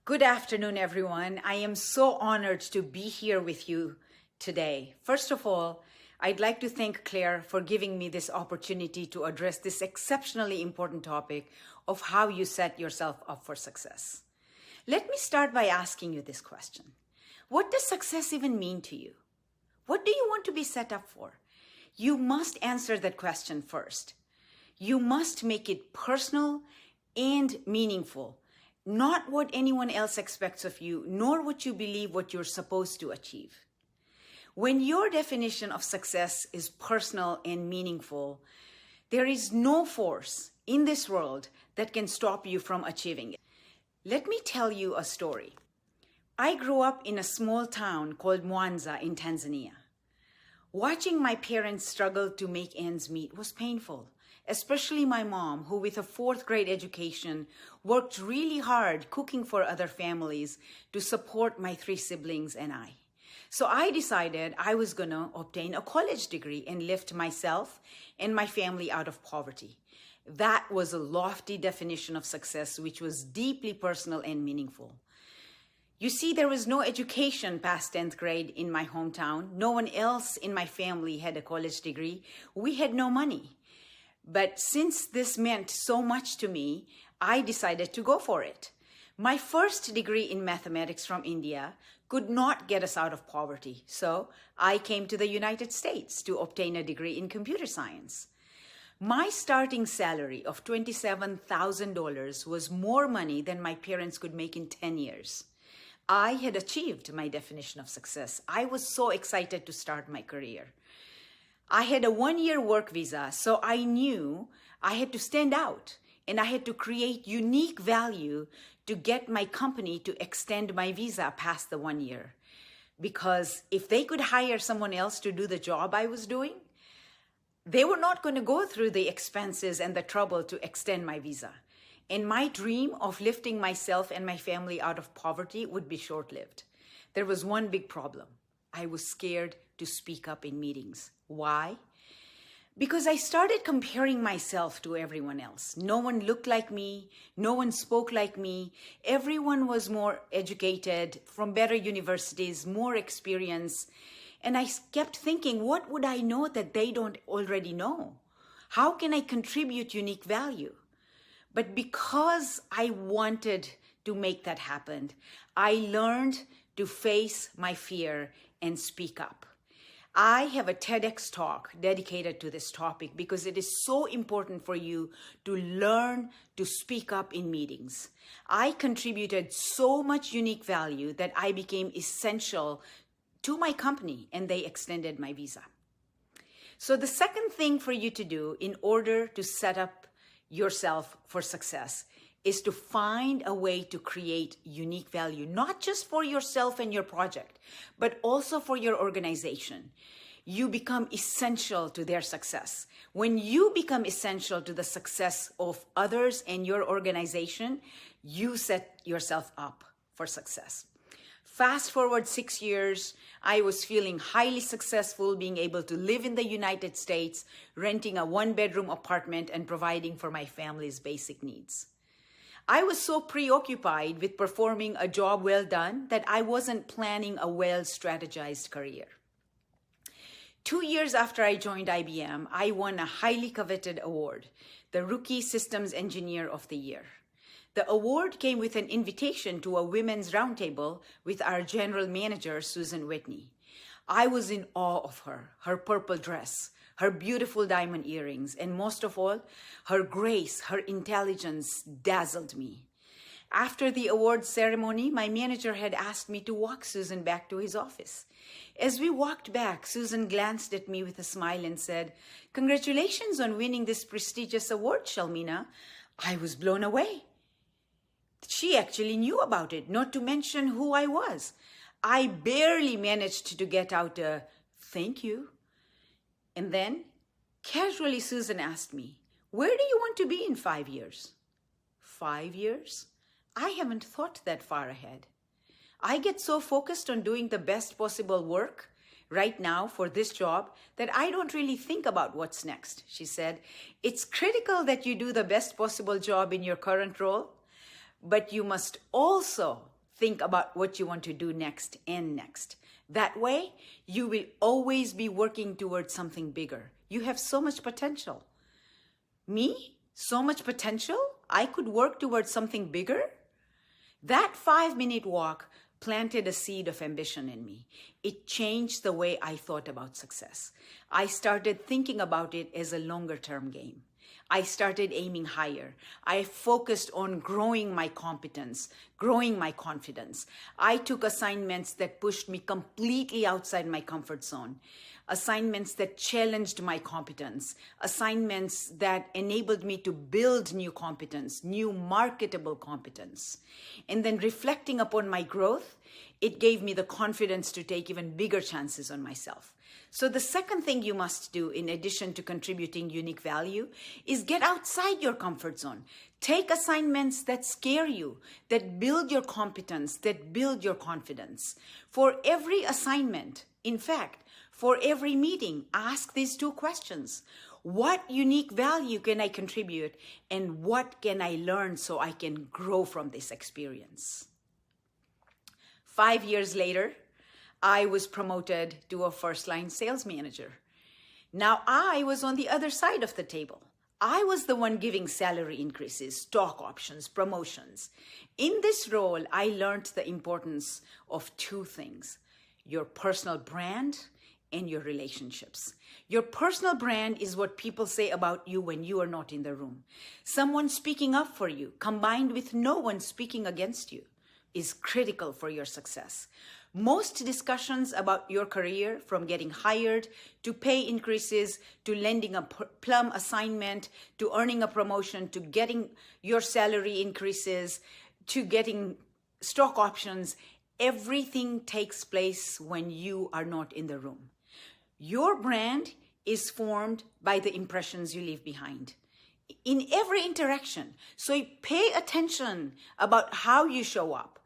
Good afternoon, everyone. I am so honored to be here with you today. First of all, I'd like to thank Claire for giving me this opportunity to address this exceptionally important topic of how you set yourself up for success. Let me start by asking you this question. What does success even mean to you? What do you want to be set up for? You must answer that question first. You must make it personal and meaningful, not what anyone else expects of you, nor what you believe what you're supposed to achieve. When your definition of success is personal and meaningful, there is no force in this world that can stop you from achieving it. Let me tell you a story. I grew up in a small town called Mwanza in Tanzania. Watching my parents struggle to make ends meet was painful, especially my mom, who with a fourth grade education worked really hard cooking for other families to support my three siblings and I. So I decided I was going to obtain a college degree and lift myself and my family out of poverty. That was a lofty definition of success, which was deeply personal and meaningful. You see, there was no education past 10th grade in my hometown. No one else in my family had a college degree. We had no money. But since this meant so much to me, I decided to go for it. My first degree in mathematics from India could not get us out of poverty. So I came to the United States to obtain a degree in computer science. My starting salary of $27,000 was more money than my parents could make in 10 years. I had achieved my definition of success. I was so excited to start my career. I had a one-year work visa, so I knew I had to stand out and I had to create unique value to get my company to extend my visa past the 1 year. Because if they could hire someone else to do the job I was doing, they were not going to go through the expenses and the trouble to extend my visa. And my dream of lifting myself and my family out of poverty would be short-lived. There was one big problem. I was scared to speak up in meetings. Why? Because I started comparing myself to everyone else. No one looked like me. No one spoke like me. Everyone was more educated, from better universities, more experience. And I kept thinking, what would I know that they don't already know? How can I contribute unique value? But because I wanted to make that happen, I learned to face my fear and speak up. I have a TEDx talk dedicated to this topic because it is so important for you to learn to speak up in meetings. I contributed so much unique value that I became essential to my company and they extended my visa. So the second thing for you to do in order to set up yourself for success is to find a way to create unique value, not just for yourself and your project, but also for your organization. You become essential to their success. When you become essential to the success of others and your organization, you set yourself up for success. Fast forward 6 years, I was feeling highly successful, being able to live in the United States, renting a one-bedroom apartment and providing for my family's basic needs. I was so preoccupied with performing a job well done that I wasn't planning a well-strategized career. 2 years after I joined IBM, I won a highly coveted award, the Rookie Systems Engineer of the Year. The award came with an invitation to a women's roundtable with our general manager, Susan Whitney. I was in awe of her purple dress, her beautiful diamond earrings, and most of all, her grace, her intelligence dazzled me. After the award ceremony, my manager had asked me to walk Susan back to his office. As we walked back, Susan glanced at me with a smile and said, "Congratulations on winning this prestigious award, Shelmina." I was blown away. She actually knew about it, not to mention who I was. I barely managed to get out a "thank you." And then, casually, Susan asked me, "Where do you want to be in 5 years?" 5 years? I haven't thought that far ahead. I get so focused on doing the best possible work right now for this job that I don't really think about what's next, she said. It's critical that you do the best possible job in your current role, but you must also think about what you want to do next and next. That way, you will always be working towards something bigger. You have so much potential. Me? So much potential? I could work towards something bigger? That 5-minute walk planted a seed of ambition in me. It changed the way I thought about success. I started thinking about it as a longer-term game. I started aiming higher. I focused on growing my competence, growing my confidence. I took assignments that pushed me completely outside my comfort zone, assignments that challenged my competence, assignments that enabled me to build new competence, new marketable competence. And then reflecting upon my growth, it gave me the confidence to take even bigger chances on myself. So the second thing you must do, in addition to contributing unique value, is get outside your comfort zone. Take assignments that scare you, that build your competence, that build your confidence. For every assignment, in fact, for every meeting, ask these 2 questions. What unique value can I contribute, and what can I learn so I can grow from this experience? 5 years later, I was promoted to a first-line sales manager. Now I was on the other side of the table. I was the one giving salary increases, stock options, promotions. In this role, I learned the importance of 2 things: your personal brand and your relationships. Your personal brand is what people say about you when you are not in the room. Someone speaking up for you, combined with no one speaking against you, is critical for your success. Most discussions about your career, from getting hired to pay increases, to landing a plum assignment, to earning a promotion, to getting your salary increases, to getting stock options, everything takes place when you are not in the room. Your brand is formed by the impressions you leave behind in every interaction. So pay attention about how you show up.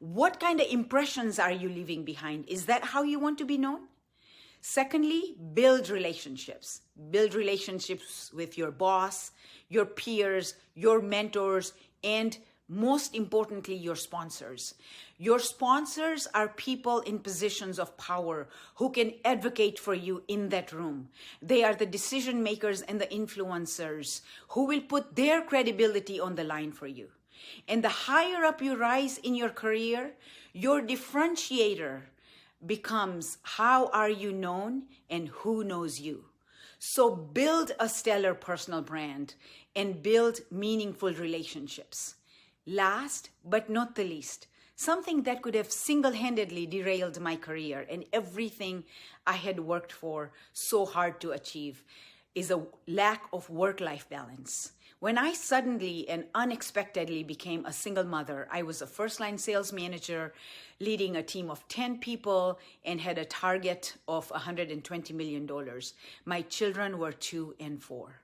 What kind of impressions are you leaving behind? Is that how you want to be known? Secondly, build relationships. Build relationships with your boss, your peers, your mentors, and most importantly, your sponsors. Your sponsors are people in positions of power who can advocate for you in that room. They are the decision makers and the influencers who will put their credibility on the line for you. And the higher up you rise in your career, your differentiator becomes how are you known and who knows you. So build a stellar personal brand and build meaningful relationships. Last but not the least, something that could have single-handedly derailed my career and everything I had worked for so hard to achieve is a lack of work-life balance. When I suddenly and unexpectedly became a single mother, I was a first-line sales manager leading a team of 10 people and had a target of $120 million. My children were 2 and 4.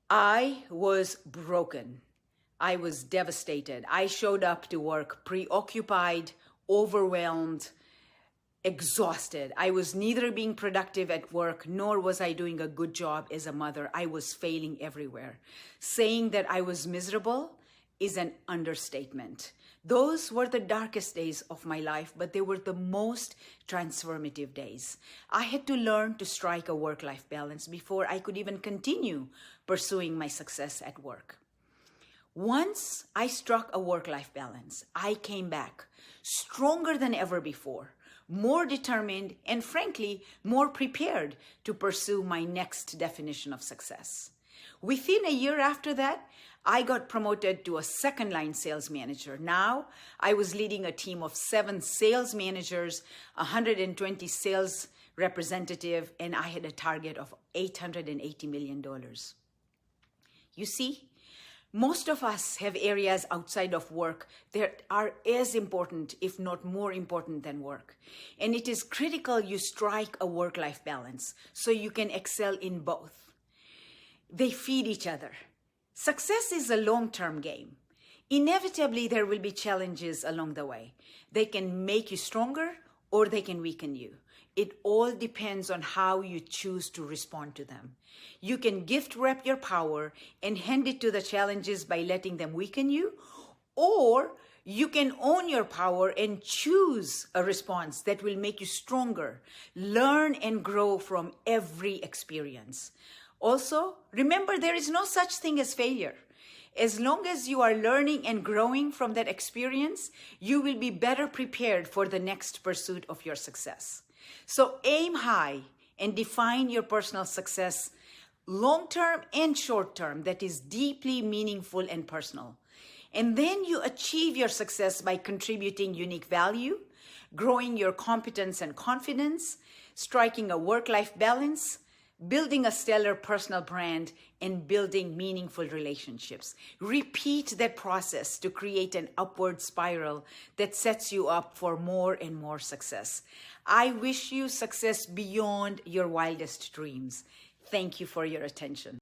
I was broken. I was devastated. I showed up to work preoccupied, overwhelmed, exhausted. I was neither being productive at work, nor was I doing a good job as a mother. I was failing everywhere. Saying that I was miserable is an understatement. Those were the darkest days of my life, but they were the most transformative days. I had to learn to strike a work-life balance before I could even continue pursuing my success at work. Once I struck a work-life balance, I came back stronger than ever before, more determined, and frankly, more prepared to pursue my next definition of success. Within a year after that, I got promoted to a second-line sales manager. Now, I was leading a team of 7 sales managers, 120 sales representatives, and I had a target of $880 million. You see, most of us have areas outside of work that are as important, if not more important than work. And it is critical you strike a work-life balance so you can excel in both. They feed each other. Success is a long-term game. Inevitably, there will be challenges along the way. They can make you stronger or they can weaken you. It all depends on how you choose to respond to them. You can gift wrap your power and hand it to the challenges by letting them weaken you, or You can own your power and choose a response that will make you stronger. Learn and grow from every experience. Also, remember there is no such thing as failure. As long as you are learning and growing from that experience, you will be better prepared for the next pursuit of your success. So aim high and define your personal success, long-term and short-term, that is deeply meaningful and personal. And then you achieve your success by contributing unique value, growing your competence and confidence, striking a work-life balance, building a stellar personal brand, and building meaningful relationships. Repeat that process to create an upward spiral that sets you up for more and more success. I wish you success beyond your wildest dreams. Thank you for your attention.